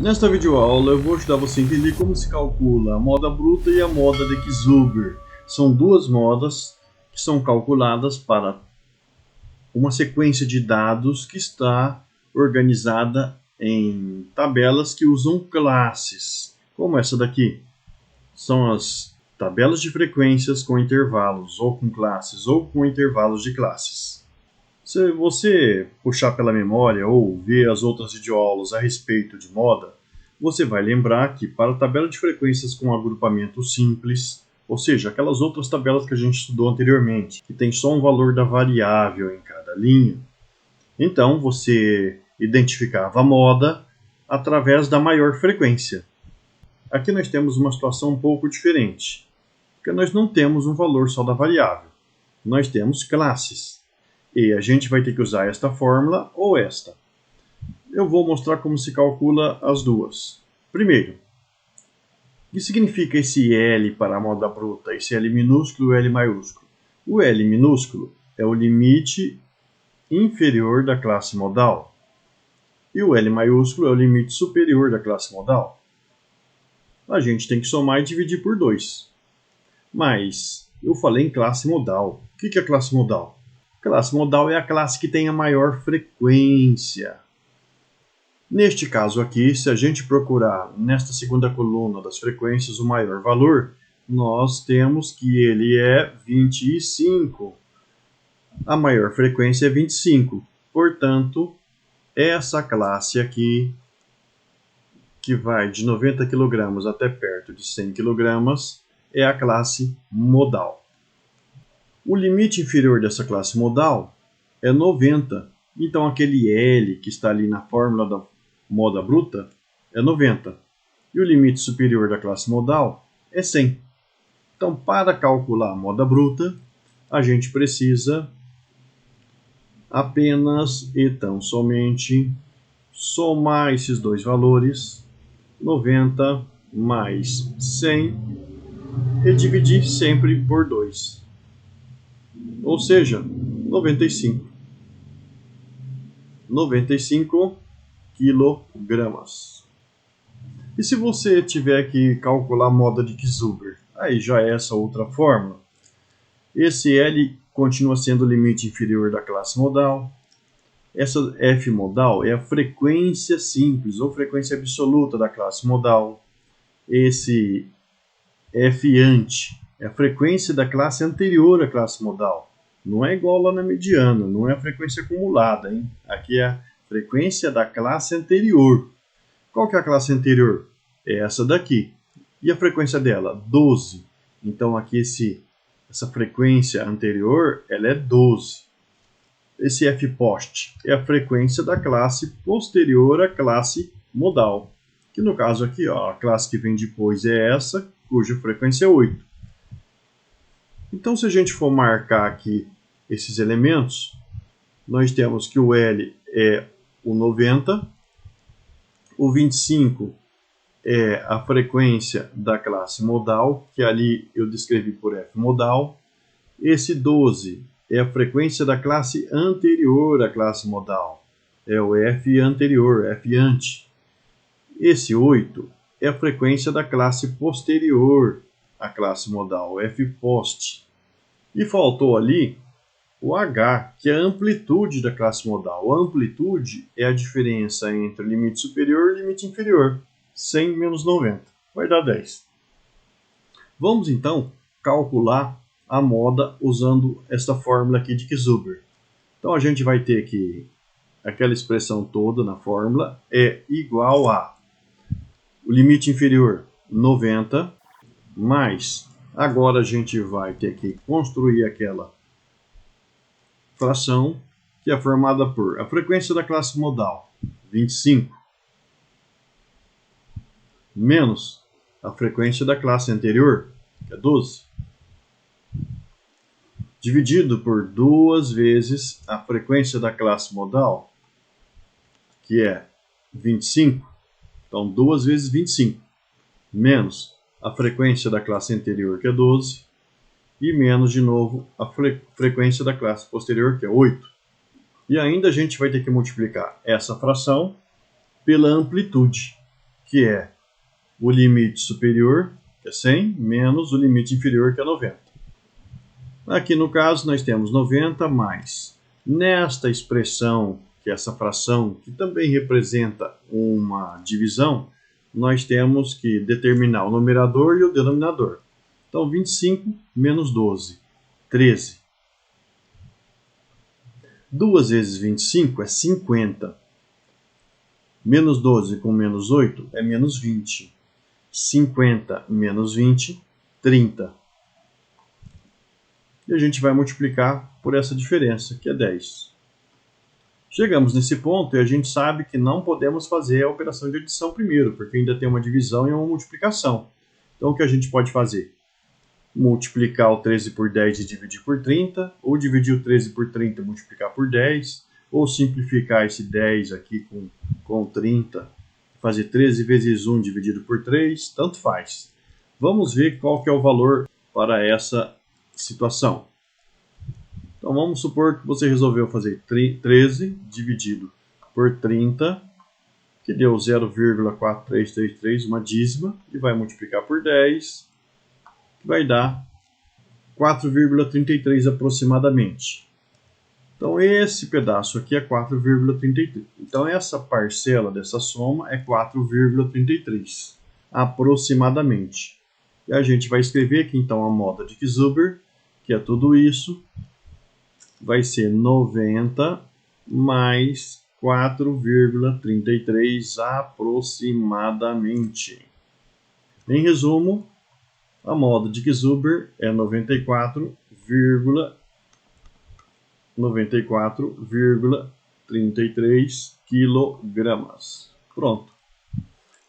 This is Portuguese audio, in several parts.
Nesta videoaula eu vou ajudar você a entender como se calcula a moda bruta e a moda de Kizube. São duas modas que são calculadas para uma sequência de dados que está organizada em tabelas que usam classes, como essa daqui. São as tabelas de frequências com intervalos, ou com classes, ou com intervalos de classes. Se você puxar pela memória ou ver as outras videoaulas a respeito de moda, você vai lembrar que para a tabela de frequências com agrupamento simples, ou seja, aquelas outras tabelas que a gente estudou anteriormente, que tem só um valor da variável em cada linha, então você identificava a moda através da maior frequência. Aqui nós temos uma situação um pouco diferente, porque nós não temos um valor só da variável, nós temos classes. E a gente vai ter que usar esta fórmula ou esta. Eu vou mostrar como se calcula as duas. Primeiro, o que significa esse L para a moda bruta? Esse L minúsculo e L maiúsculo. O L minúsculo é o limite inferior da classe modal. E o L maiúsculo é o limite superior da classe modal. A gente tem que somar e dividir por 2. Mas eu falei em classe modal. O que é classe modal? Classe modal é a classe que tem a maior frequência. Neste caso aqui, se a gente procurar nesta segunda coluna das frequências o maior valor, nós temos que ele é 25. A maior frequência é 25. Portanto, essa classe aqui, que vai de 90 kg até perto de 100 kg, é a classe modal. O limite inferior dessa classe modal é 90. Então, aquele L que está ali na fórmula da moda bruta é 90. E o limite superior da classe modal é 100. Então, para calcular a moda bruta, a gente precisa apenas e tão somente somar esses dois valores, 90 mais 100, e dividir sempre por 2. Ou seja, 95. 95 quilogramas. E se você tiver que calcular a moda de Kizube, aí já é essa outra fórmula. Esse L continua sendo o limite inferior da classe modal. Essa F modal é a frequência simples ou frequência absoluta da classe modal. Esse F ante é a frequência da classe anterior à classe modal. Não é igual lá na mediana, não é a frequência acumulada, hein? Aqui é a frequência da classe anterior. Qual que é a classe anterior? É essa daqui. E a frequência dela? 12. Então aqui essa frequência anterior, ela é 12. Esse F post é a frequência da classe posterior à classe modal. Que no caso aqui, ó, a classe que vem depois é essa, cuja frequência é 8. Então, se a gente for marcar aqui esses elementos, nós temos que o L é o 90, o 25 é a frequência da classe modal, que ali eu descrevi por F modal. Esse 12 é a frequência da classe anterior à classe modal, é o F anterior, F ante. Esse 8 é a frequência da classe posterior à classe modal, F post. E faltou ali o H, que é a amplitude da classe modal. A amplitude é a diferença entre o limite superior e o limite inferior. 100 menos 90 vai dar 10. Vamos então calcular a moda usando esta fórmula aqui de Kizube. Então a gente vai ter que aquela expressão toda na fórmula é igual a o limite inferior 90 mais, agora a gente vai ter que construir aquela fração que é formada por a frequência da classe modal, 25, menos a frequência da classe anterior, que é 12, dividido por 2 vezes a frequência da classe modal, que é 25. Então, 2 vezes 25, menos a frequência da classe anterior, que é 12, e menos, de novo, a frequência da classe posterior, que é 8. E ainda a gente vai ter que multiplicar essa fração pela amplitude. que é o limite superior, que é 100, menos o limite inferior, que é 90. Aqui no caso nós temos 90 mais, nesta expressão, que é essa fração, que também representa uma divisão, nós temos que determinar o numerador e o denominador. Então 25 menos 12, 13. 2 vezes 25 é 50. Menos 12 com menos 8 é menos 20. 50 menos 20, 30. E a gente vai multiplicar por essa diferença, que é 10. Chegamos nesse ponto e a gente sabe que não podemos fazer a operação de adição primeiro, porque ainda tem uma divisão e uma multiplicação. Então o que a gente pode fazer? Multiplicar o 13 por 10 e dividir por 30, ou dividir o 13 por 30 e multiplicar por 10, ou simplificar esse 10 aqui com 30, fazer 13 vezes 1 dividido por 3, tanto faz. Vamos ver qual que é o valor para essa situação. Então vamos supor que você resolveu fazer 13 dividido por 30, que deu 0,4333, uma dízima, e vai multiplicar por 10, que vai dar 4,33 aproximadamente. Então esse pedaço aqui é 4,33. Então essa parcela dessa soma é 4,33 aproximadamente. E a gente vai escrever aqui então a moda de Zuber, que é tudo isso, vai ser 90 mais 4,33 aproximadamente. Em resumo, a moda de Zuber é 94,33 kg. Pronto.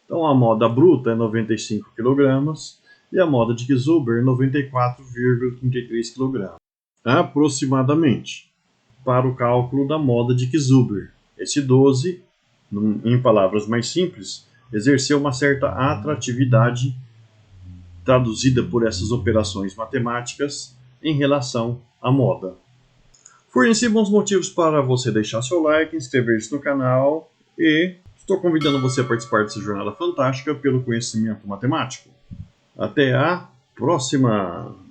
Então a moda bruta é 95 kg e a moda de Zuber 94,33 kg. Aproximadamente, para o cálculo da moda de Zuber. Esse 12, em palavras mais simples, exerceu uma certa atratividade traduzida por essas operações matemáticas em relação à moda. Forneci bons motivos para você deixar seu like, inscrever-se no canal e estou convidando você a participar dessa jornada fantástica pelo conhecimento matemático. Até a próxima!